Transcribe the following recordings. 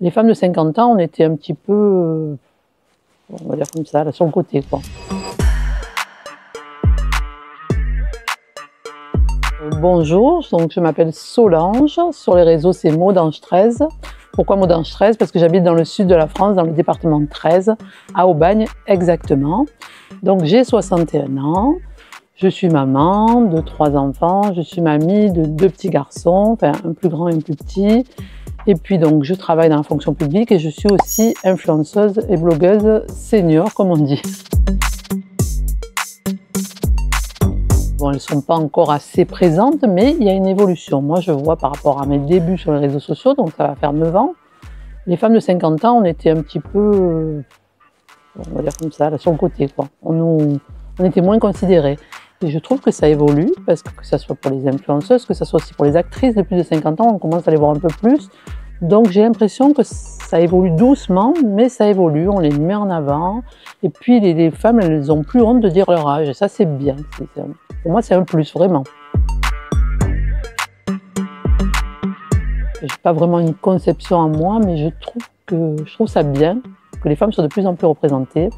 Les femmes de 50 ans, on était un petit peu, on va dire comme ça, là, sur le côté, quoi. Bonjour, donc je m'appelle Solange, sur les réseaux c'est Maudange 13. Pourquoi Maudange 13? Parce que j'habite dans le sud de la France, dans le département de 13, à Aubagne exactement. Donc j'ai 61 ans, je suis maman de 3 enfants, je suis mamie de 2 petits garçons, enfin un plus grand et un plus petit. Et puis donc je travaille dans la fonction publique et je suis aussi influenceuse et blogueuse senior comme on dit. Bon, elles ne sont pas encore assez présentes, mais il y a une évolution. Moi, je vois par rapport à mes débuts sur les réseaux sociaux, donc ça va faire 9 ans. Les femmes de 50 ans, on était un petit peu, on va dire comme ça, là, sur le côté, quoi. On était moins considérées. Et je trouve que ça évolue, parce que ce soit pour les influenceuses, que ce soit aussi pour les actrices de plus de 50 ans, on commence à les voir un peu plus. Donc j'ai l'impression que ça évolue doucement, mais ça évolue, on les met en avant. Et puis les femmes, elles n'ont plus honte de dire leur âge, et ça c'est bien. Pour moi, c'est un plus, vraiment. Je n'ai pas vraiment une conception en moi, mais je trouve ça bien que les femmes soient de plus en plus représentées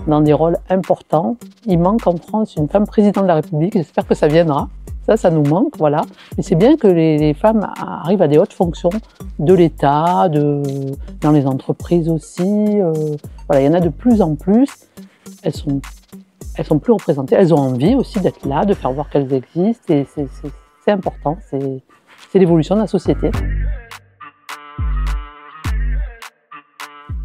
dans des rôles importants. Il manque en France une femme présidente de la République, j'espère que ça viendra. Ça nous manque, voilà. Mais c'est bien que les femmes arrivent à des hautes fonctions de l'État, dans les entreprises aussi. Voilà, il y en a de plus en plus. Elles sont plus représentées, elles ont envie aussi d'être là, de faire voir qu'elles existent, et c'est important, c'est l'évolution de la société.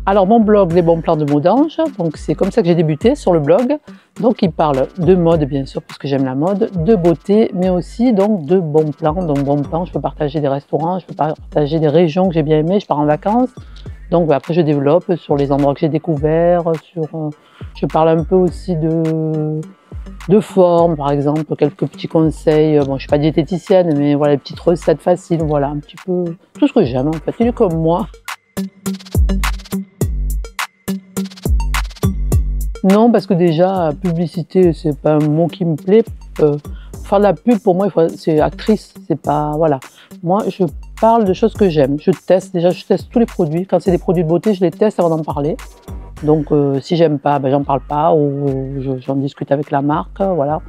Alors mon blog, Les bons plans de Maudange, donc c'est comme ça que j'ai débuté sur le blog. Donc il parle de mode bien sûr, parce que j'aime la mode, de beauté, mais aussi donc de bons plans. Donc bons plans, je peux partager des restaurants, je peux partager des régions que j'ai bien aimées, je pars en vacances. Donc après je développe sur les endroits que j'ai découverts, je parle un peu aussi de forme, par exemple, quelques petits conseils. Bon, je ne suis pas diététicienne, mais voilà, des petites recettes faciles, voilà, un petit peu tout ce que j'aime en fait, il est comme moi. Non, parce que déjà, publicité, c'est pas un mot qui me plaît. Faire de la pub, pour moi, c'est actrice, c'est pas, voilà. Moi, je parle de choses que j'aime. Je teste tous les produits. Quand c'est des produits de beauté, je les teste avant d'en parler. Donc, si j'aime pas, ben, j'en parle pas, ou j'en discute avec la marque, voilà.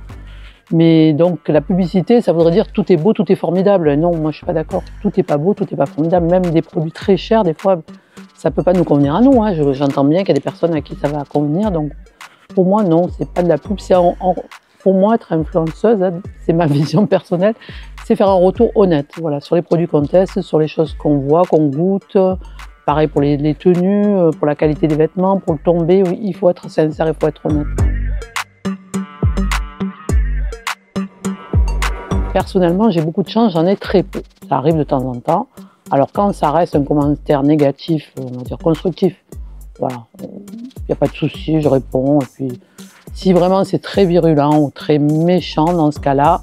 Mais donc, la publicité, ça voudrait dire tout est beau, tout est formidable. Non, moi, je suis pas d'accord. Tout est pas beau, tout est pas formidable. Même des produits très chers, des fois, ça peut pas nous convenir à nous, hein. J'entends bien qu'il y a des personnes à qui ça va convenir. Donc, pour moi, non, c'est pas de la pub. Pour moi, être influenceuse, hein, c'est ma vision personnelle, c'est faire un retour honnête. Voilà, sur les produits qu'on teste, sur les choses qu'on voit, qu'on goûte. Pareil pour les tenues, pour la qualité des vêtements, pour le tombé, oui, il faut être sincère, il faut être honnête. Personnellement, j'ai beaucoup de chance, j'en ai très peu. Ça arrive de temps en temps. Alors quand ça reste un commentaire négatif, on va dire constructif, voilà, il n'y a pas de souci, je réponds. Et puis, si vraiment c'est très virulent ou très méchant, dans ce cas-là,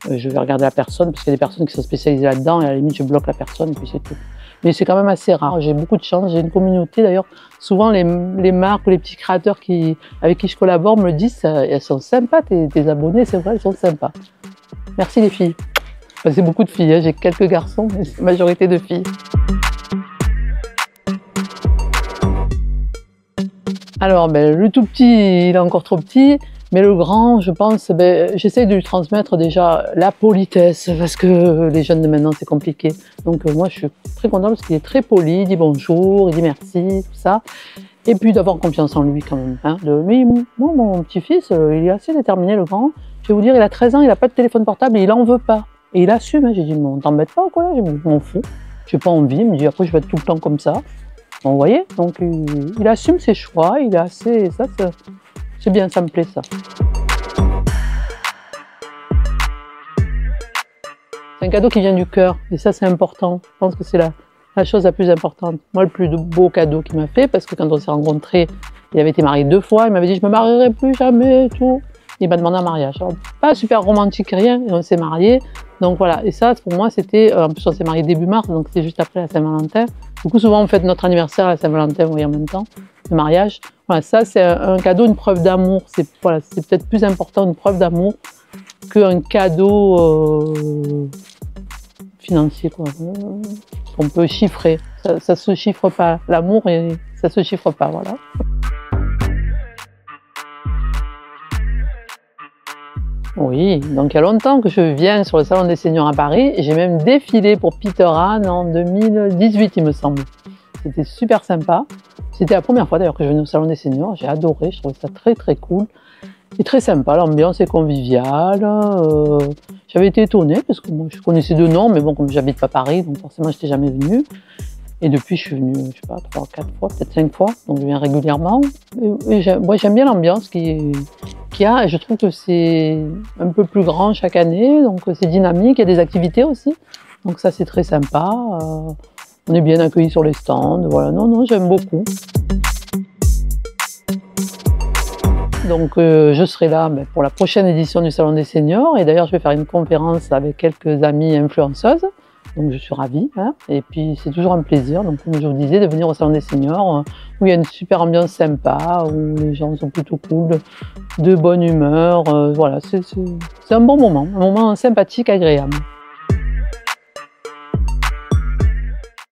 je vais regarder la personne, parce qu'il y a des personnes qui sont spécialisées là-dedans, et à la limite, je bloque la personne, et puis c'est tout. Mais c'est quand même assez rare, j'ai beaucoup de chance, j'ai une communauté d'ailleurs. Souvent, les marques ou les petits créateurs avec qui je collabore me le disent, elles sont sympas, tes abonnés, c'est vrai, elles sont sympas. Merci les filles. Enfin, c'est beaucoup de filles, hein. J'ai quelques garçons, mais c'est la majorité de filles. Alors, ben, le tout petit, il est encore trop petit, mais le grand, je pense, ben, j'essaie de lui transmettre déjà la politesse, parce que les jeunes de maintenant, c'est compliqué. Donc moi, je suis très contente parce qu'il est très poli, il dit bonjour, il dit merci, tout ça. Et puis d'avoir confiance en lui quand même. Hein, mais moi, mon petit-fils, il est assez déterminé, le grand. Je vais vous dire, il a 13 ans, il n'a pas de téléphone portable et il n'en veut pas. Et il assume, hein. J'ai dit, on t'embête pas ou quoi là? Je m'en fous, je n'ai pas envie. Il me dit, après je vais être tout le temps comme ça. Bon, vous voyez, donc il assume ses choix, il est assez, ça c'est bien, ça me plaît ça. C'est un cadeau qui vient du cœur et ça c'est important, je pense que c'est la chose la plus importante. Moi, le plus beau cadeau qu'il m'a fait, parce que quand on s'est rencontrés, il avait été marié 2 fois, il m'avait dit je me marierai plus jamais et tout. Il m'a demandé un mariage. Alors, pas super romantique, rien, et on s'est mariés. Donc voilà, et ça pour moi c'était, en plus on s'est mariés début mars, donc c'est juste après la Saint-Valentin. Du coup souvent on fête notre anniversaire à la Saint-Valentin, oui, en même temps, le mariage. Voilà, ça c'est un cadeau, une preuve d'amour. Voilà, c'est peut-être plus important une preuve d'amour qu'un cadeau financier, quoi, qu'on peut chiffrer. ça se chiffre pas. L'amour, ça se chiffre pas, voilà. Oui, donc il y a longtemps que je viens sur le Salon des Seniors à Paris et j'ai même défilé pour Peter Hahn en 2018, il me semble. C'était super sympa. C'était la première fois d'ailleurs que je venais au Salon des Seniors. J'ai adoré, je trouvais ça très très cool. Et très sympa, l'ambiance est conviviale. J'avais été étonnée parce que moi, je connaissais de nom, mais bon, comme j'habite pas Paris, donc forcément, je n'étais jamais venue. Et depuis, je suis venue, je sais pas, 3, 4 fois, peut-être 5 fois, donc je viens régulièrement. Et j'aime bien l'ambiance qu'il y a, et je trouve que c'est un peu plus grand chaque année, donc c'est dynamique, il y a des activités aussi. Donc ça, c'est très sympa. On est bien accueillis sur les stands, voilà, non, j'aime beaucoup. Donc je serai là pour la prochaine édition du Salon des Seniors, et d'ailleurs je vais faire une conférence avec quelques amies influenceuses, donc je suis ravie, hein. Et puis c'est toujours un plaisir, donc comme je vous disais, de venir au Salon des Seniors, où il y a une super ambiance sympa, où les gens sont plutôt cool, de bonne humeur, voilà, c'est un bon moment, un moment sympathique, agréable.